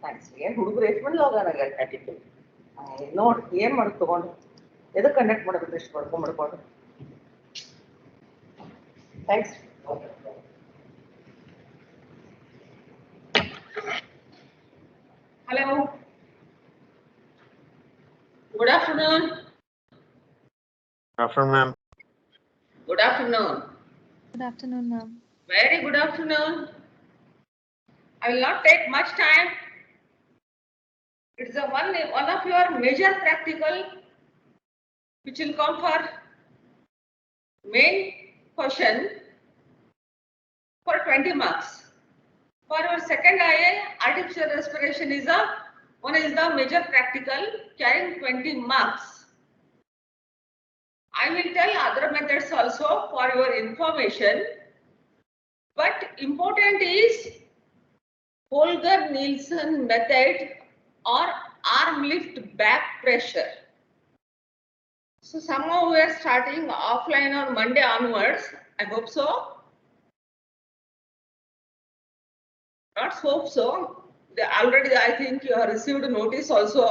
Thanks. ಏನು ಹುಡುಗರು ಎಷ್ಟು ಮಂದಿ ಹೋಗೋಣ ಆಟಿಟ್ಯೂಡ್ ನೋಡಿ ಏನು ಮಾಡಿ ತೊಗೊಂಡು ಎದಕ್ಕೆ ಕಂಡಕ್ಟ್ ಮಾಡೋದು ಎಷ್ಟು ಮಾಡ್ಕೊಂಡು thanks. Hello. Good afternoon. Good afternoon, ma'am. Good afternoon. Good afternoon, ma'am. Very good afternoon. I will not take much time. It's one of your major practical which will come for main question for 20 marks. For your second IA, artificial respiration is the major practical carrying 20 marks. I will tell other methods also for your information, but important is Holger-Nielsen method or arm lift back pressure. So somehow we are starting offline on Monday onwards. I hope so. Not hope so. Already I think you have received a notice also.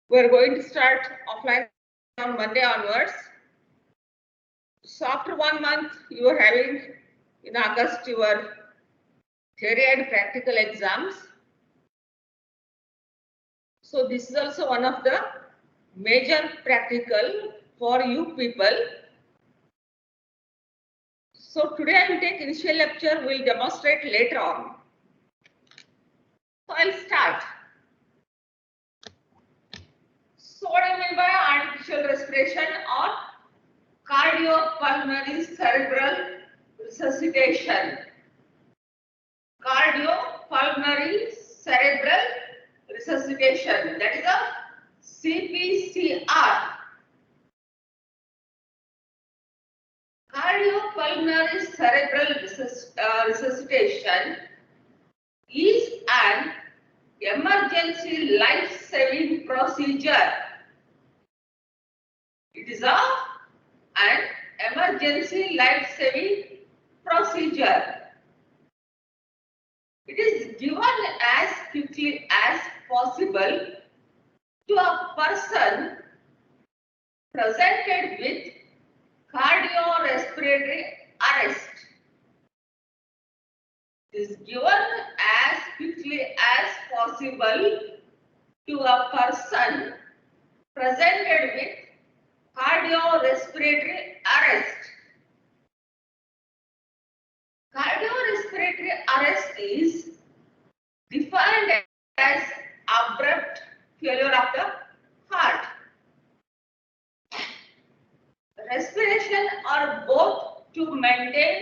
We are going to start offline on Monday onwards. So after 1 month you are having in August your theory and practical exams. So this is also one of the major practical for you people. So today I will take initial lecture, we will demonstrate later on. So I'll start. So what I mean by artificial respiration or cardiopulmonary cerebral resuscitation. Cardiopulmonary cerebral resuscitation, that is a CPCR. Cardiopulmonary cerebral resuscitation is an emergency life-saving procedure. It is an emergency life-saving procedure. It is given as quickly as possible to a person presented with cardiorespiratory arrest. It is given as quickly as possible to a person presented with cardiorespiratory arrest. Cardiorespiratory arrest is defined as abrupt failure of the heart. Respiration are both to maintain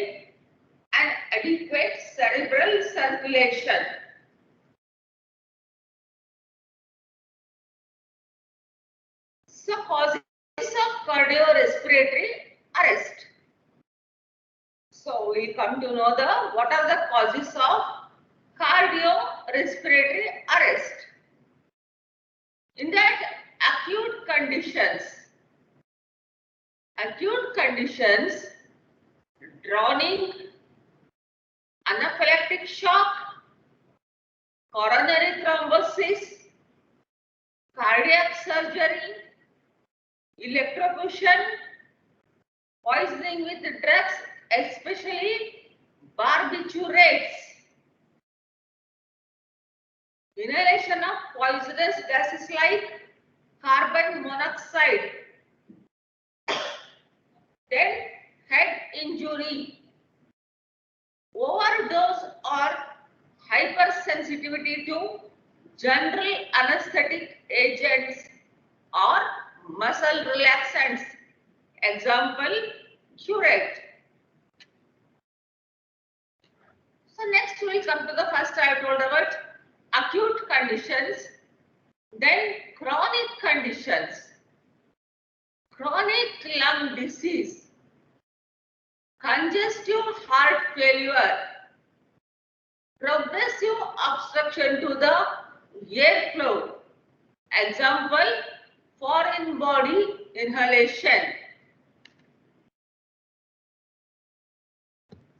an adequate cerebral circulation. So causes of cardiorespiratory arrest. So we come to know what are the causes of cardiorespiratory arrest. In that, acute conditions, drowning, anaphylactic shock, coronary thrombosis, cardiac surgery, electrocution, poisoning with drugs, especially barbiturates, inhalation of poisonous gases like carbon monoxide, then head injury, overdose or hypersensitivity to general anesthetic agents or muscle relaxants. Example, curate. So next we will come to the first I told about acute conditions, then chronic conditions. Chronic lung disease, congestive heart failure, progressive obstruction to the airflow. Example, foreign body inhalation.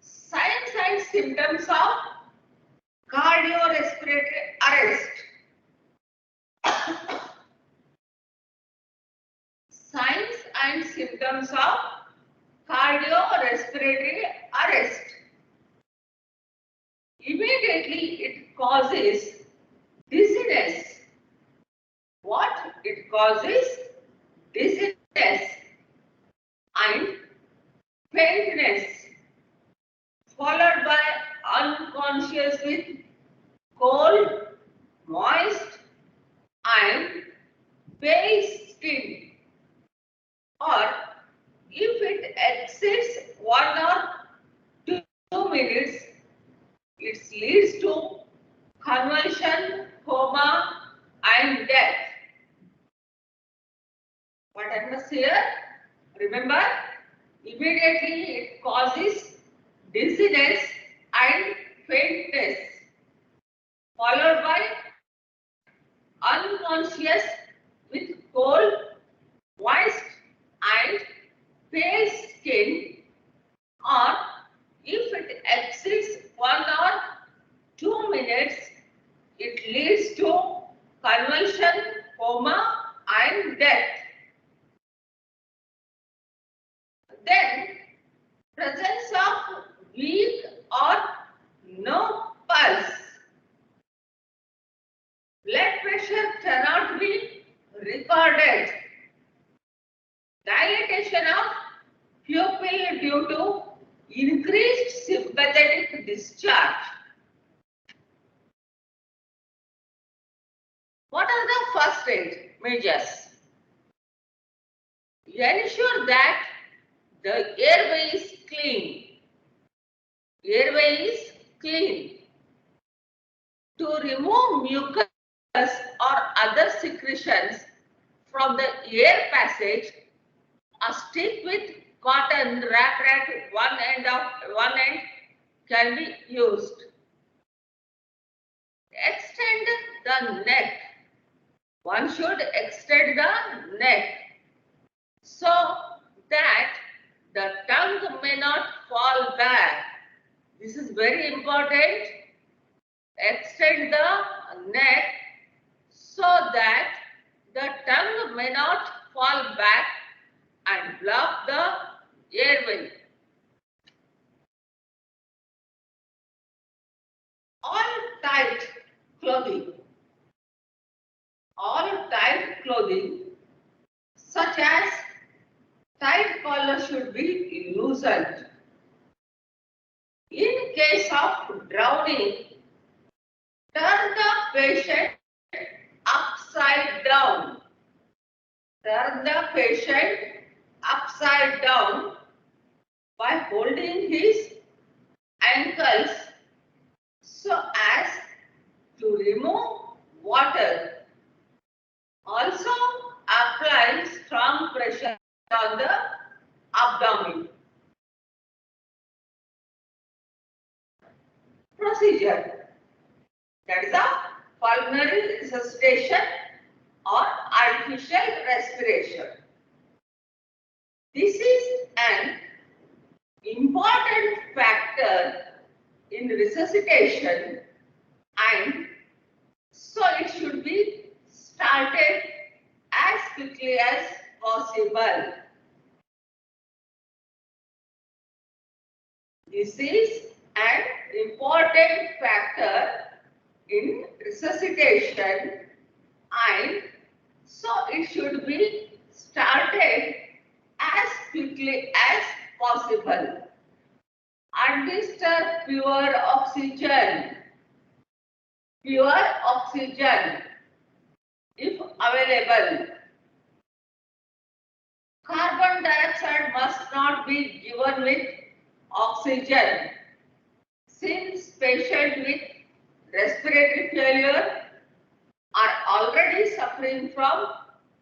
Signs and symptoms of cardiorespiratory arrest. Signs and symptoms of cardiorespiratory arrest. Immediately it causes dizziness. What? It causes dizziness and faintness, followed by unconscious with cold, moist and pale skin, or if it exceeds 1 or 2 minutes, it leads to convulsion, coma and death. What happens here? Remember, immediately it causes dizziness and faintness, followed by unconscious with cold, moist and pale skin, or if it exceeds 1 or 2 minutes, it leads to convulsion, coma and death. Then, presence of weak or no pulse. Blood pressure cannot be recorded. Dilatation of pupil due to increased sympathetic discharge. What are the first aid measures? Ensure that the airway is clean. Airway is clean. To remove mucus or other secretions from the air passage, a stick with cotton wrapped at one end can be used. Extend the neck. One should extend the neck so that the tongue may not fall back. This is very important. Extend the neck so that the tongue may not fall back and block the airway. All tight clothing such as tight collar should be loosened. In case of drowning, turn the patient upside down. Turn the patient upside down by holding his ankles so as to remove water. Also apply strong pressure on the abdomen. Procedure, that is a pulmonary resuscitation or artificial respiration. This is an important factor in resuscitation, and so it should be started as quickly as possible. This is an important factor in resuscitation, and so it should be started as quickly as possible. Administer pure oxygen if available. Carbon dioxide must not be given with oxygen, since patients with respiratory failure are already suffering from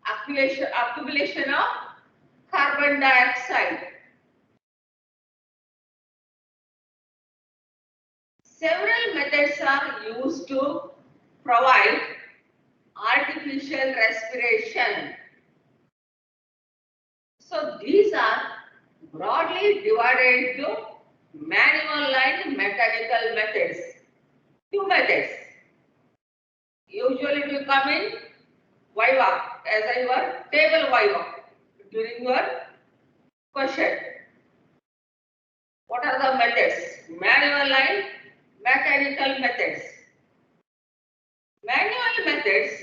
accumulation of carbon dioxide. Several methods are used to provide artificial respiration. So these are broadly divided into manual and mechanical methods. Two methods. Usually it will come in Viva as your table Viva during your question. What are the methods? Manual and mechanical methods. Manual methods,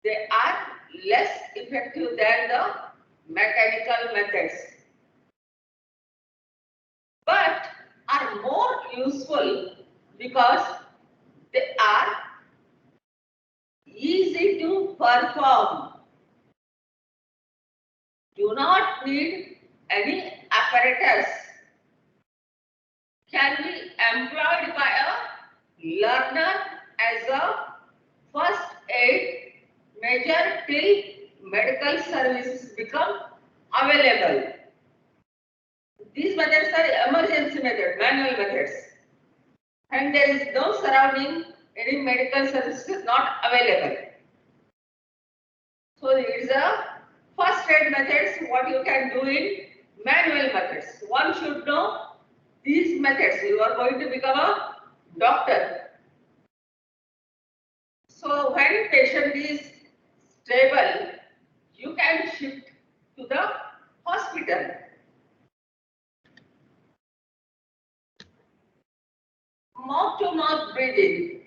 they are less effective than the mechanical methods, but are more useful because they are easy to perform. Do not need any apparatus. Can be employed by a learner as a first aid measure till medical services become available. These methods are emergency methods, manual methods, and there is no surrounding any medical services not available. So it is a first aid methods what you can do in manual methods. One should know these methods. You are going to become a doctor. So when patient is stable, you can shift to the hospital. Mouth to mouth breathing.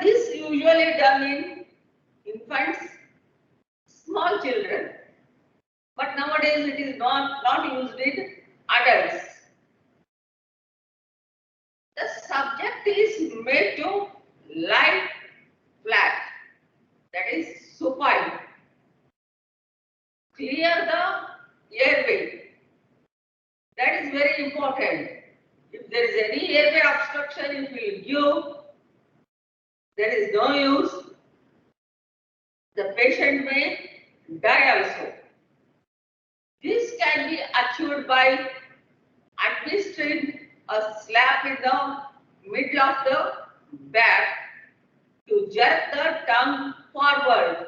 This usually done in infants, small children. But nowadays it is not used in adults. The subject is made to lie flat, that is supine. Clear the airway. That is very important. If there is any airway obstruction, it will give. There is no use. The patient may die also. This can be achieved by administering a slap in the middle of the back to jerk the tongue forward.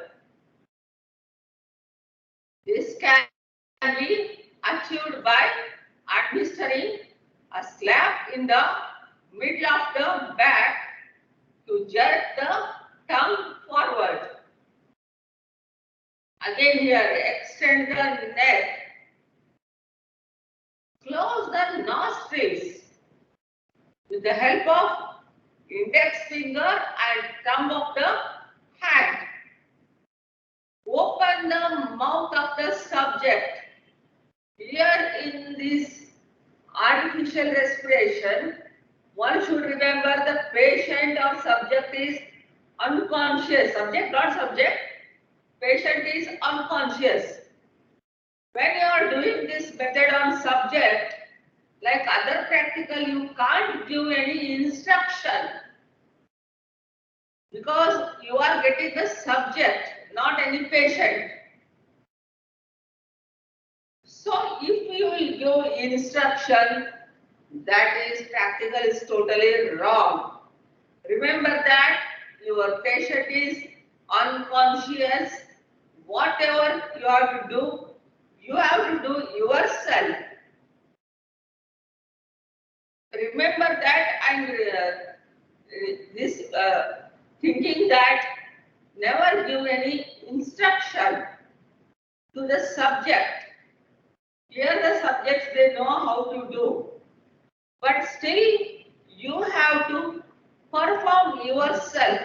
This can be achieved by administering a slap in the middle of the back to jerk the tongue forward. Again here, extend the neck, close the nostrils with the help of index finger and thumb of the hand. Open the mouth of the subject. Here in this artificial respiration, one should remember the patient or subject is unconscious. Subject, not subject. Patient is unconscious. When you are doing this method on subject, like other practical, you can't give any instruction because you are getting the subject, not any patient. So if you will give instruction, that is practical is totally wrong. Remember that your patient is unconscious. Whatever you have to do, you have to do yourself. Remember that, and this thinking that never give any instruction to the subject. Here the subjects, they know how to do, but still you have to perform yourself.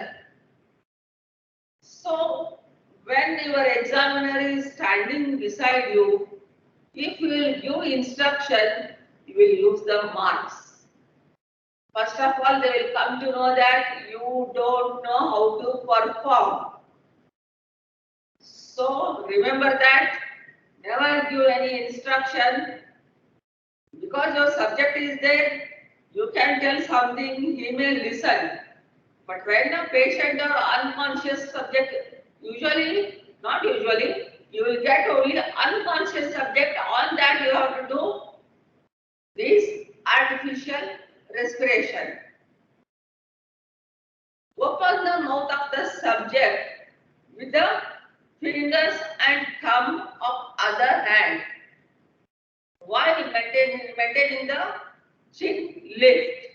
So when your examiner is standing beside you, if you will give instruction, you will lose the marks. First of all, they will come to know that you don't know how to perform. So remember that, never give any instruction, because your subject is there, you can tell something, he may listen. But when a patient or unconscious subject, usually, not usually, you will get only unconscious subject, on that you have to do this artificial respiration. Open the mouth of the subject with the fingers and thumb of other hand while maintaining the chin lift.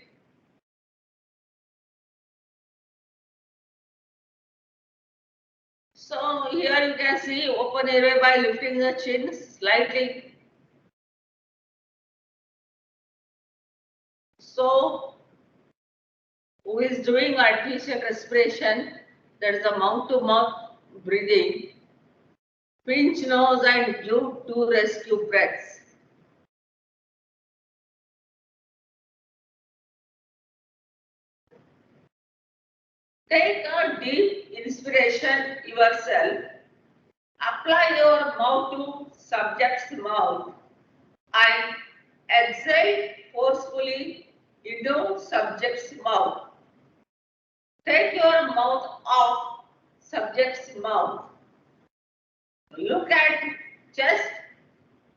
So here you can see open airway by lifting the chin slightly. So who is doing artificial respiration, that is the mouth-to-mouth breathing. Pinch nose and give 2 rescue breaths. Take a deep inspiration yourself. Apply your mouth to subject's mouth and exhale forcefully into subject's mouth. Take your mouth off subject's mouth. Look at chest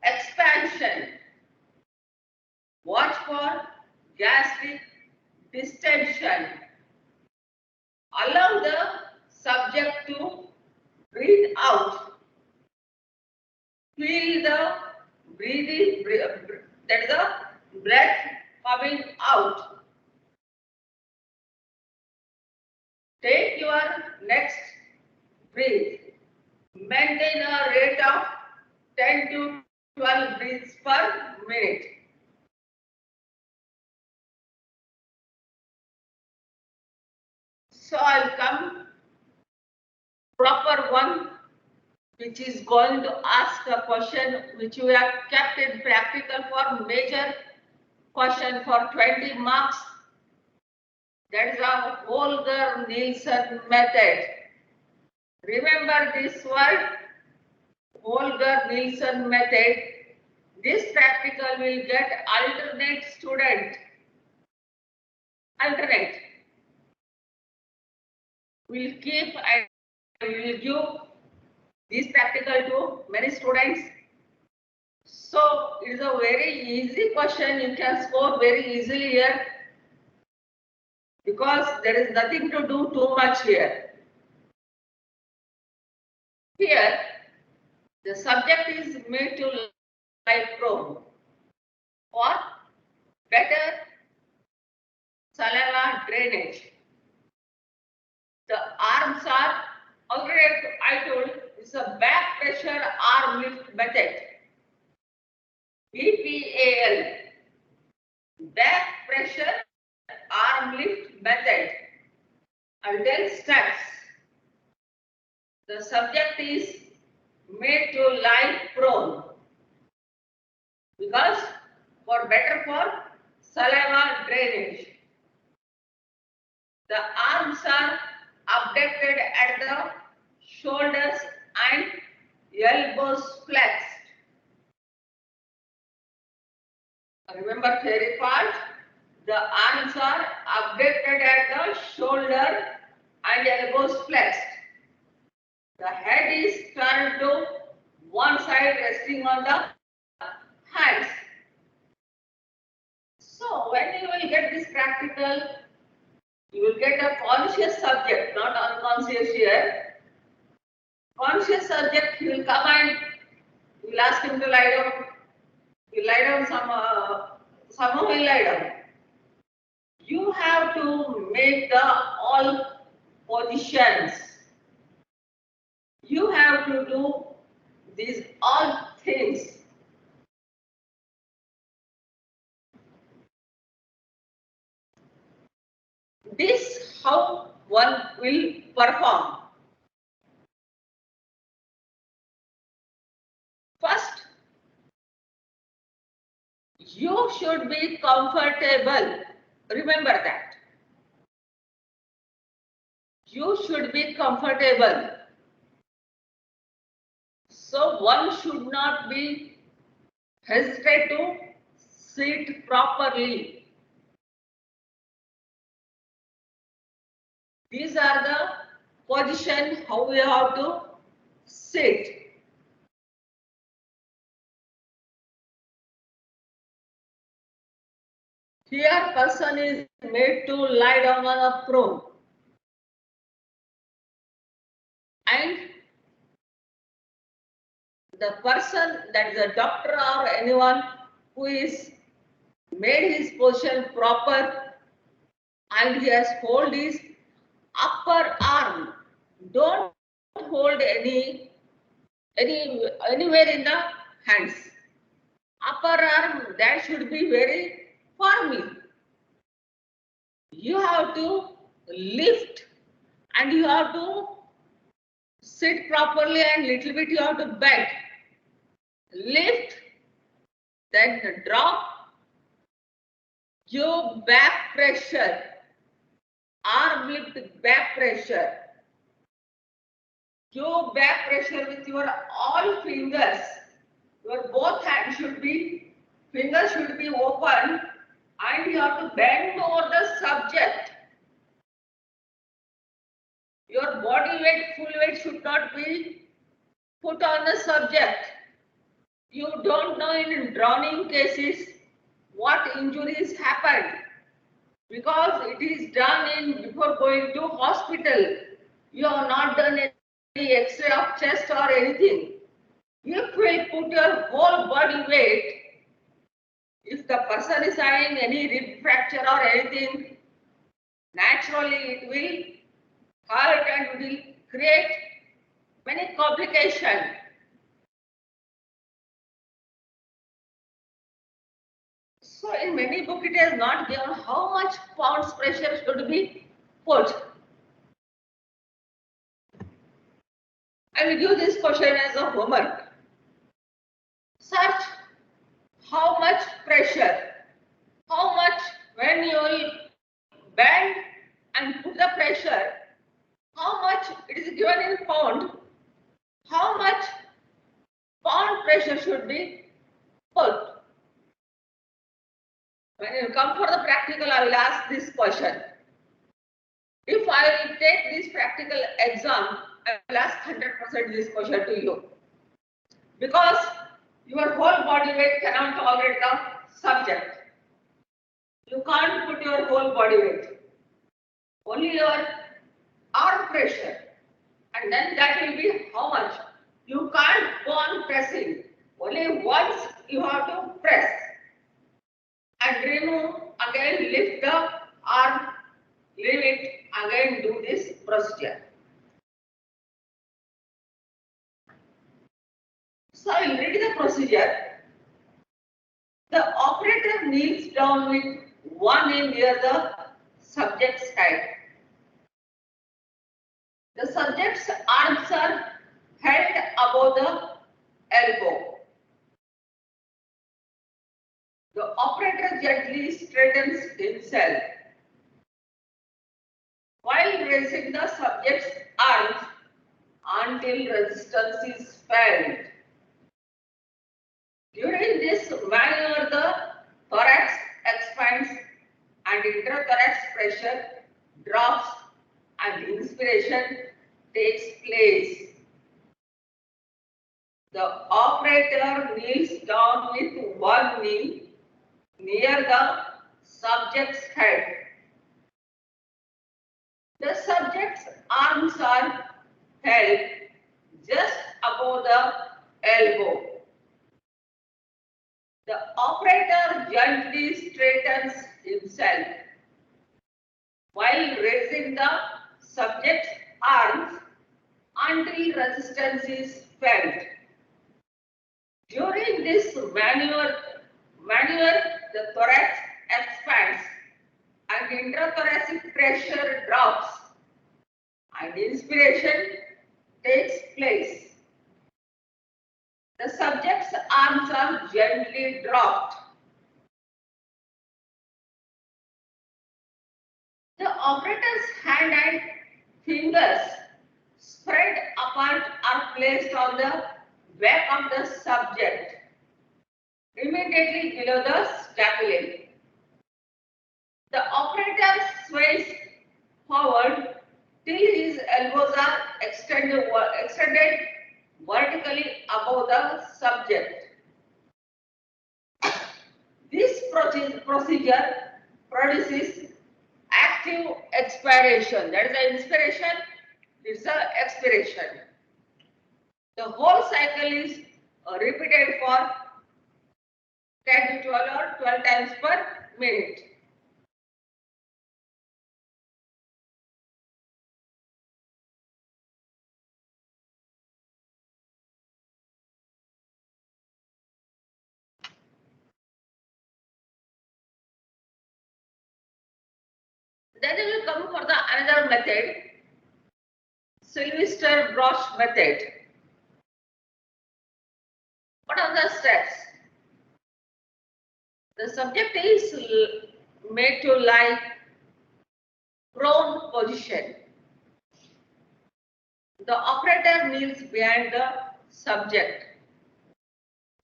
expansion. Watch for gastric distension. Allow the subject to breathe out. Feel the breathing, that is the breath coming out. Take your next breath. Maintain a rate of 10 to 12 breaths per minute. So I'll come proper one which is going to ask a question which we have kept in practical for major question for 20 marks. That is our Holger-Nielsen method. Remember this word, Holger-Nielsen method. This practical will get alternate student. Alternate. We'll keep and we will give this practical to many students. So it is a very easy question. You can score very easily here because there is nothing to do too much here. Here, the subject is made to lie prone for better saliva drainage. The arms are already I told it's a back pressure arm lift method. BPAL, back pressure arm lift method. I'll tell steps. The subject is made to lie prone because for better for saliva drainage. The arms are abducted at the shoulders and elbows flexed. Remember theory part? The arms are abducted at the shoulder and elbows flexed. The head is turned to one side resting on the hands. So when you will get this practical, you will get a conscious subject, not unconscious here. Conscious subject, he will come and you will ask him to lie down. You lie down, someone will lie down. You have to make the all positions. You have to do these all things. This how one will perform. First, you should be comfortable. Remember that. You should be comfortable. So one should not be hesitate to sit properly. These are the position how we have to sit. Here person is made to lie down on a prone. And the person, that is a doctor or anyone who is made his position proper and he has hold his upper arm. Don't hold anywhere in the hands. Upper arm, that should be very firmly. You have to lift and you have to sit properly and little bit you have to bend. Lift, then drop, give back pressure, arm lift back pressure. Give back pressure with your all fingers. Your both hands fingers should be open and you have to bend over the subject. Your body weight, full weight should not be put on the subject. You don't know in drowning cases what injuries happen because it is done before going to hospital. You have not done any X-ray of chest or anything. If you put your whole body weight, if the person is having any rib fracture or anything, naturally it will hurt and will create many complications. So in many books it is not given how much pounds pressure should be put. I will give this question as a homework. Search how much pressure, how much when you will bend and put the pressure, how much it is given in pound, how much pound pressure should be put. When you come for the practical, I will ask this question. If I will take this practical exam, I will ask 100% this question to you. Because your whole body weight cannot tolerate the subject. You can't put your whole body weight. Only your arm pressure. And then that will be how much? You can't go on pressing. Only once you have to press. And remove, again lift the arm, leave it, again do this procedure. So I will read the procedure. The operator kneels down with one knee near the subject's head. The subject's arms are held above the elbow. The operator gently straightens himself while raising the subject's arms until resistance is felt. During this maneuver, the thorax expands and interthorax pressure drops and inspiration takes place. The operator kneels down with one knee near the subject's head. The subject's arms are held just above the elbow. The operator gently straightens himself while raising the subject's arms until resistance is felt. During this maneuver, the thorax expands and interthoracic pressure drops and inspiration takes place. The subject's arms are gently dropped. The operator's hand and fingers spread apart are placed on the back of the subject, immediately below the scapula. The operator sways forward till his elbows are extended vertically above the subject. This procedure produces active expiration. That is the inspiration, this is the expiration. The whole cycle is repeated for 10 to 12 or 12 times per minute. Then we will come for the another method, Sylvester Brosh method. What are the steps? The subject is made to lie prone position. The operator kneels behind the subject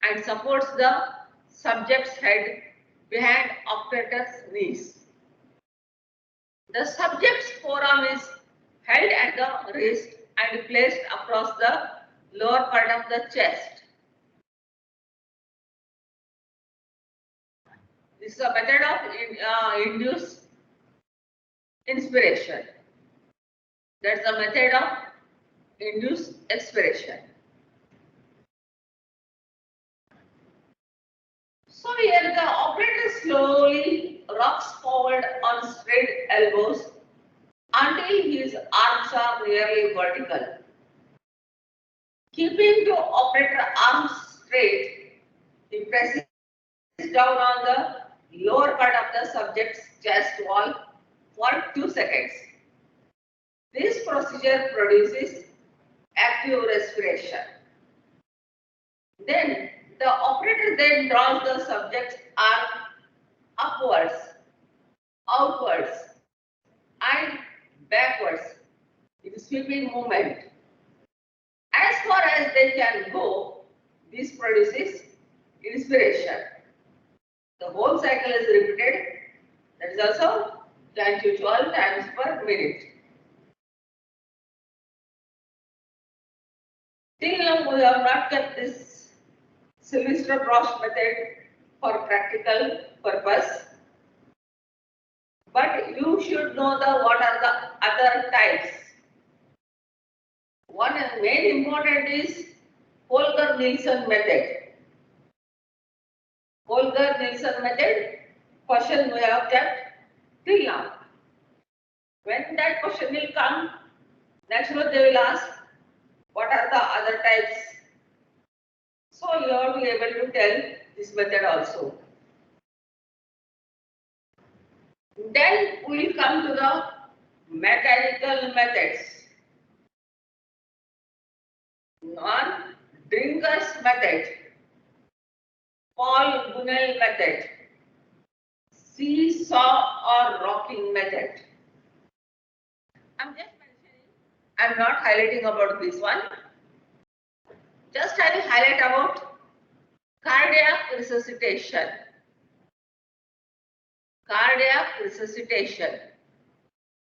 and supports the subject's head behind operator's knees. The subject's forearm is held at the wrist and placed across the lower part of the chest. This is a method of induced inspiration. That's the method of induced expiration. So here the operator slowly rocks forward on straight elbows until his arms are nearly vertical. Keeping the operator arms straight, he presses down on the lower part of the subject's chest wall for 2 seconds. This procedure produces active respiration. Then the operator then draws the subject's arm upwards, outwards, and backwards in sweeping movement. As far as they can go, this produces inspiration. The whole cycle is repeated. That is also 10 to 12 times per minute. Till now, we have not kept this Sylvester Brosh method for practical purpose. But you should know what are the other types. One main important is Holger-Nielsen method. Holger-Nielsen method, question we have kept till now. When that question will come, naturally they will ask, what are the other types? So you have to be able to tell this method also. Then we will come to the mechanical methods. One, Drinker's method, Paul Bunnell method, seesaw or rocking method. I'm just mentioning, I'm not highlighting about this one. Just I will highlight about cardiac resuscitation. Cardiac resuscitation.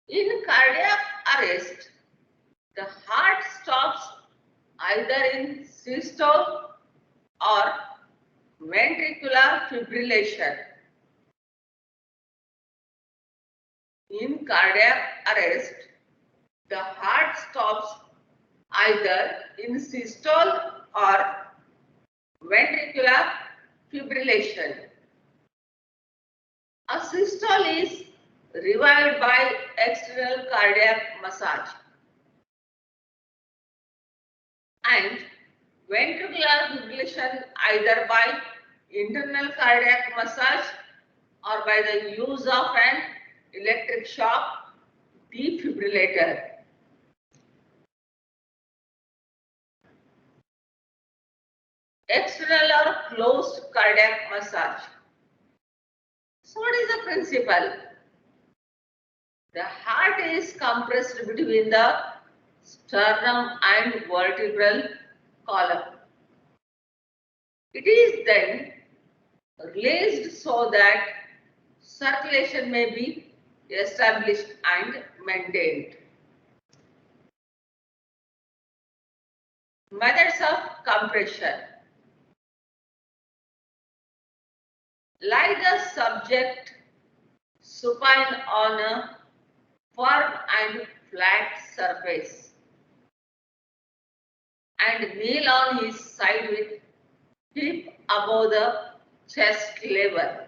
In cardiac arrest, the heart stops either in systole or ventricular fibrillation. In cardiac arrest, the heart stops either in systole or ventricular fibrillation. A systole is revived by external cardiac massage, and ventricular fibrillation either by internal cardiac massage or by the use of an electric shock defibrillator. External or closed cardiac massage. So what is the principle? The heart is compressed between the sternum and vertebral column. It is then released so that circulation may be established and maintained. Methods of compression. Lie the subject supine on a firm and flat surface and kneel on his side with hip above the chest level.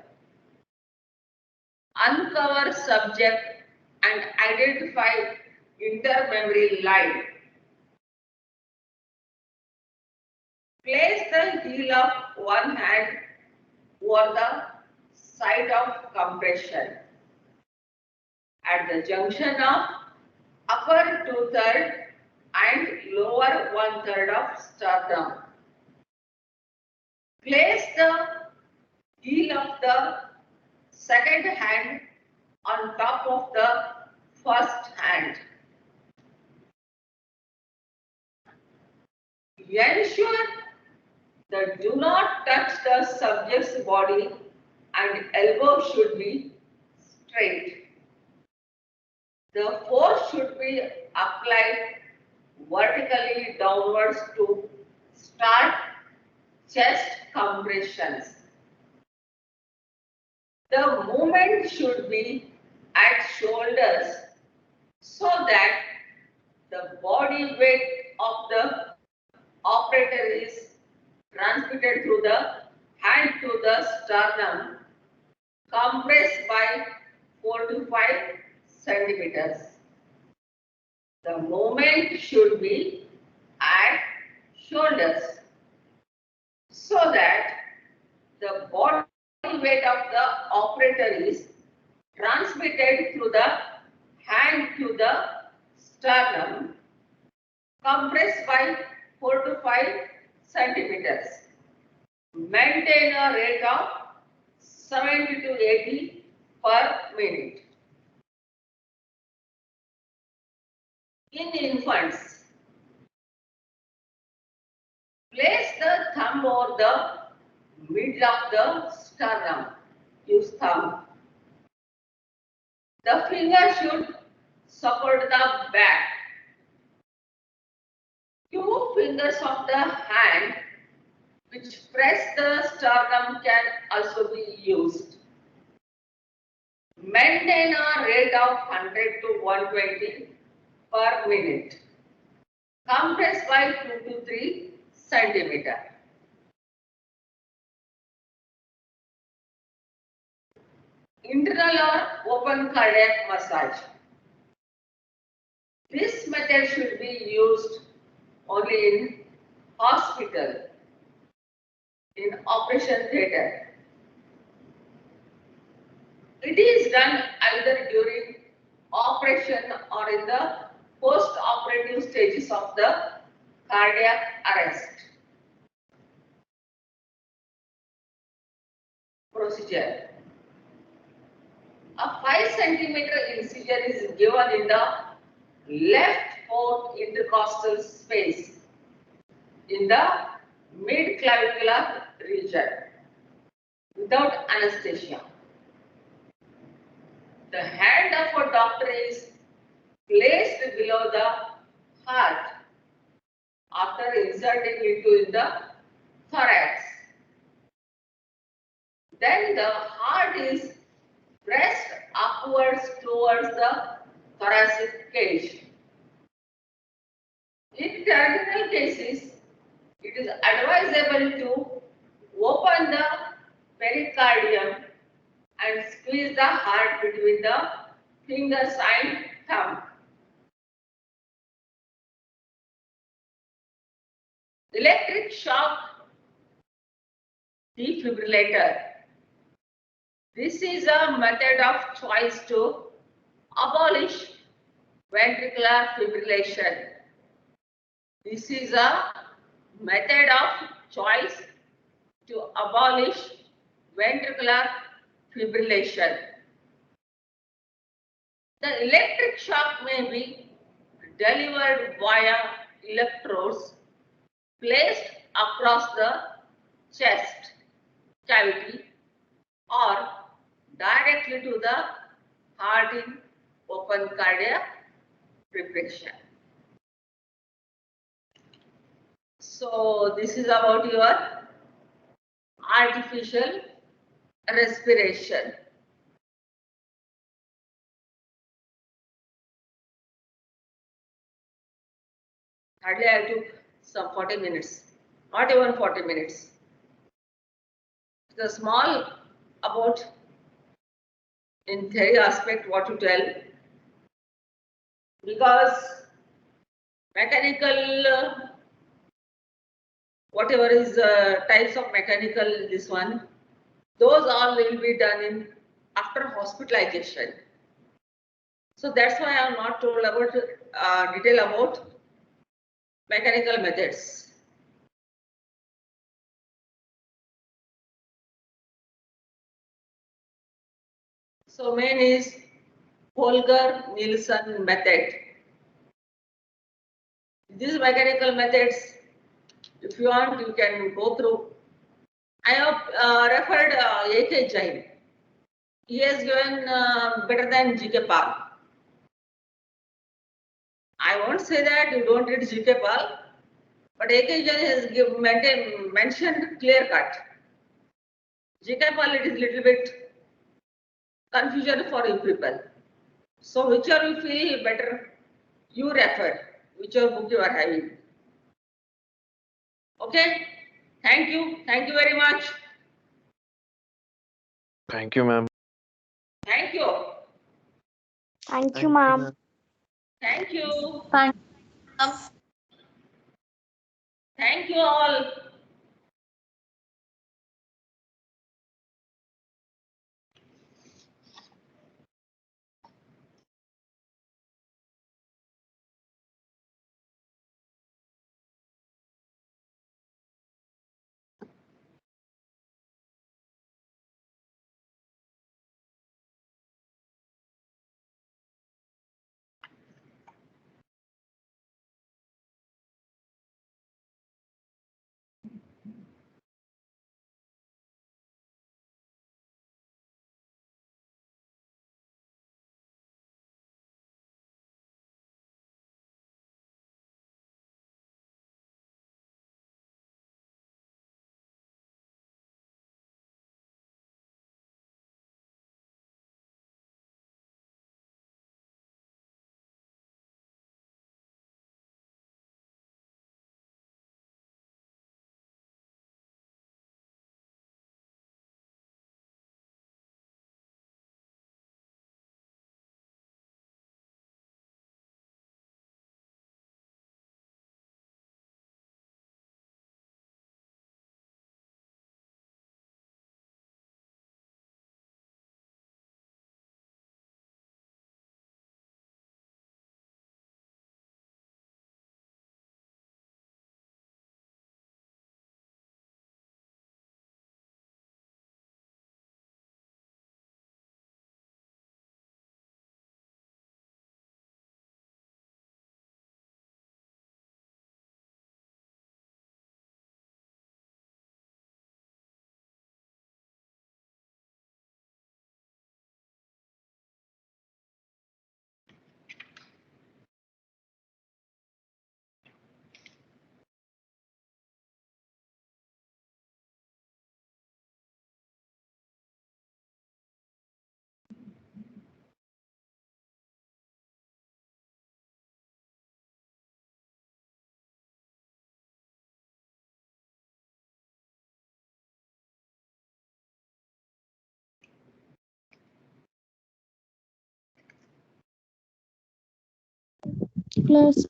Uncover subject and identify intermemory line. Place the heel of one hand over the site of compression. at the junction of upper 2/3 and lower 1/3 of sternum. Place the heel of the second hand on top of the first hand. Ensure that do not touch the subject's body and elbow should be straight. The force should be applied vertically downwards to start chest compressions. The movement should be at shoulders so that the body weight of the operator is transmitted through the hand to the sternum, compressed by 4 to 5 centimeters. The movement should be at shoulders so that the body weight of the operator is transmitted through the hand to the sternum, compressed by 4 to 5 centimeters. Maintain a rate of 70 to 80 per minute. In infants, place the thumb over the middle of the sternum. Use thumb. The finger should support the back. Two fingers of the hand which press the sternum can also be used. Maintain a rate of 100 to 120 per minute. Compress by 2 to 3 centimeter. Internal or open cardiac massage. This method should be used only in hospital, in operation theatre. It is done either during operation or in the post-operative stages of the cardiac arrest. Procedure. A 5 centimeter incision is given in the left fourth intercostal space in the mid-clavicular region without anesthesia. The hand of a doctor is placed below the heart after inserting it in the thorax. Then the heart is pressed upwards towards the thoracic cage. In terminal cases, it is advisable to open the pericardium and squeeze the heart between the fingers and thumb. Electric shock defibrillator. This is a method of choice to abolish ventricular fibrillation. This is a method of choice to abolish ventricular fibrillation. The electric shock may be delivered via electrodes placed across the chest cavity or directly to the heart in open cardiac preparation. So this is about your artificial respiration. Hardly I took some 40 minutes, not even 40 minutes. The small about in theory aspect what to tell, because mechanical whatever is types of mechanical, this one, those all will be done in after hospitalization. So that's why I am not told about detail about mechanical methods. So main is Holger-Nielsen method. These mechanical methods, if you want, you can go through. I have referred A.K. Jain. He has given better than G.K. Pal. I won't say that you don't read G.K. Pal, but A.K. Jain has mentioned clear cut. G.K. Pal, it is little bit confusion for you people. So whichever you feel better, you refer, whichever book you are having. Okay? Thank you. Thank you very much. Thank you, ma'am. Thank you. Thank you, ma'am. Thank you. Thank Thank you all. Class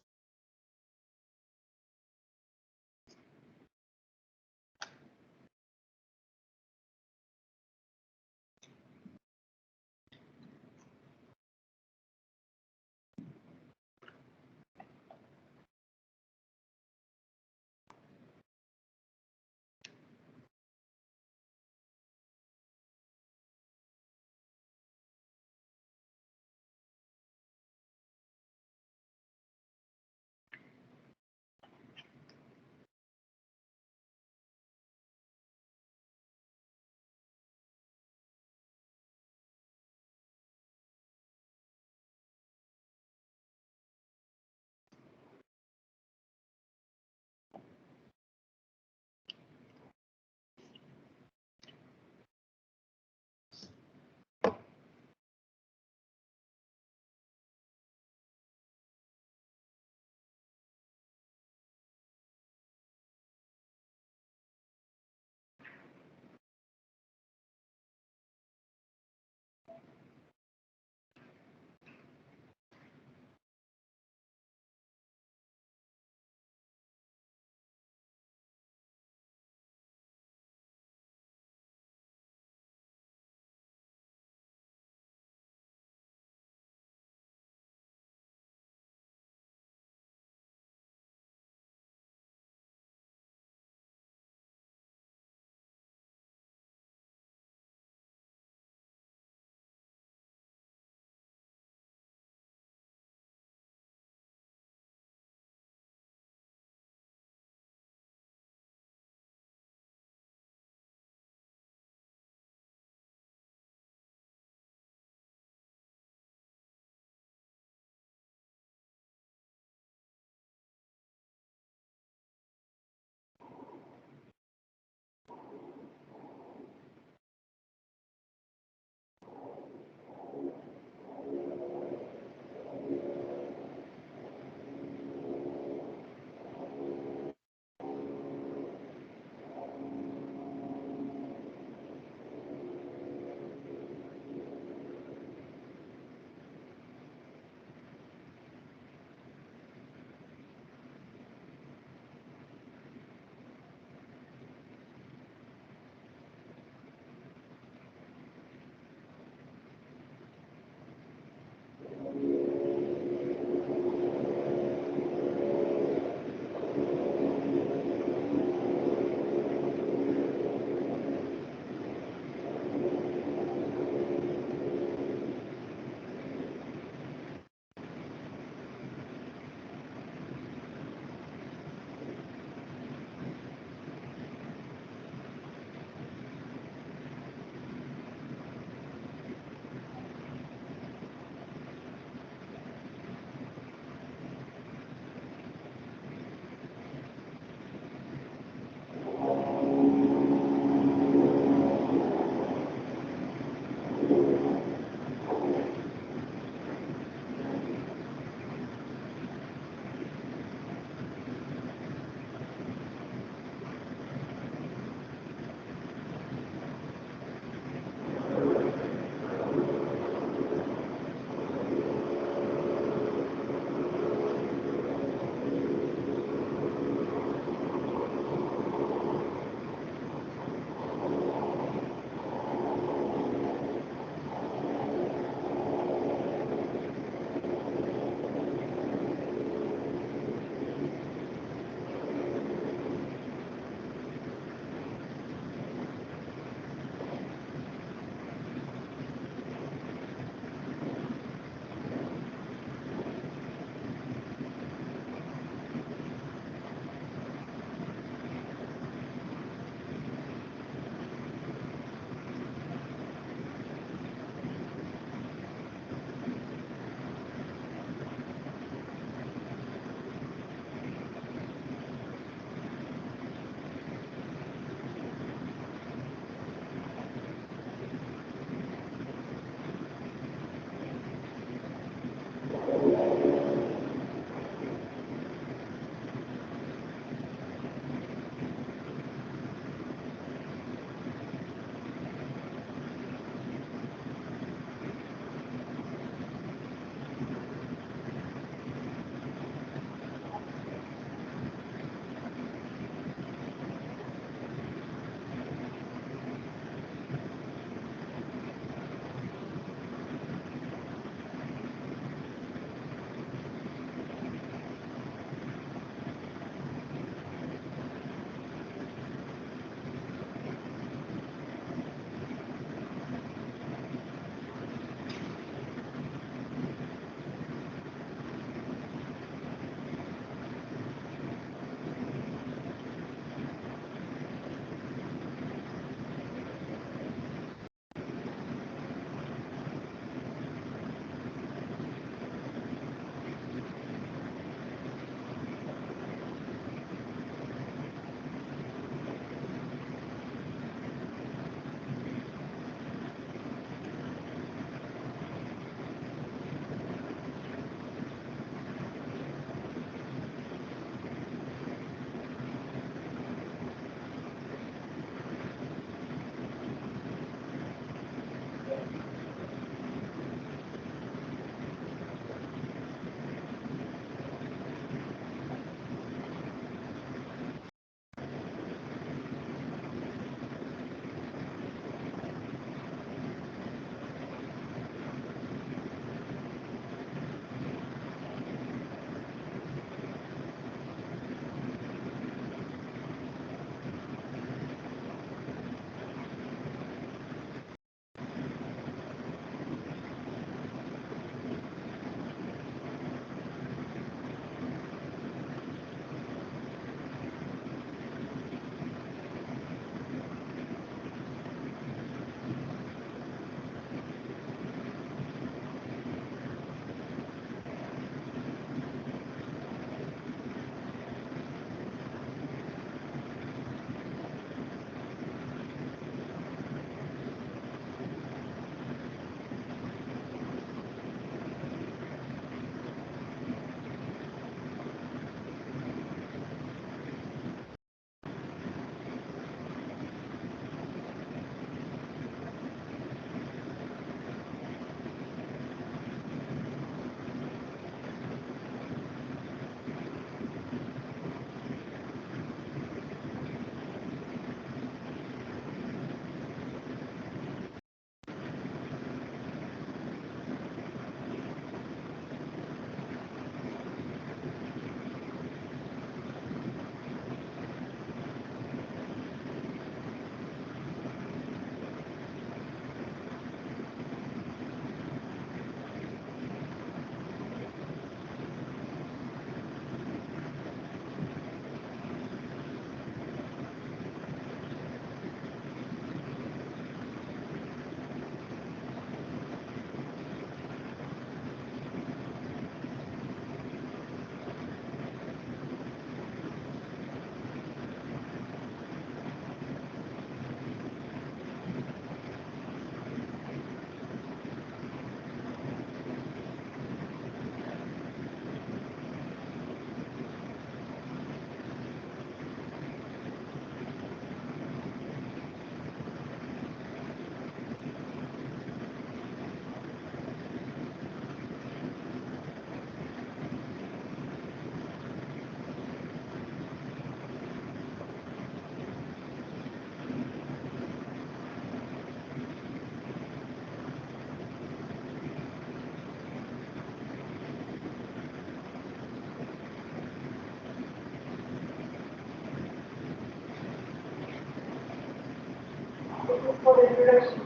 for introduction.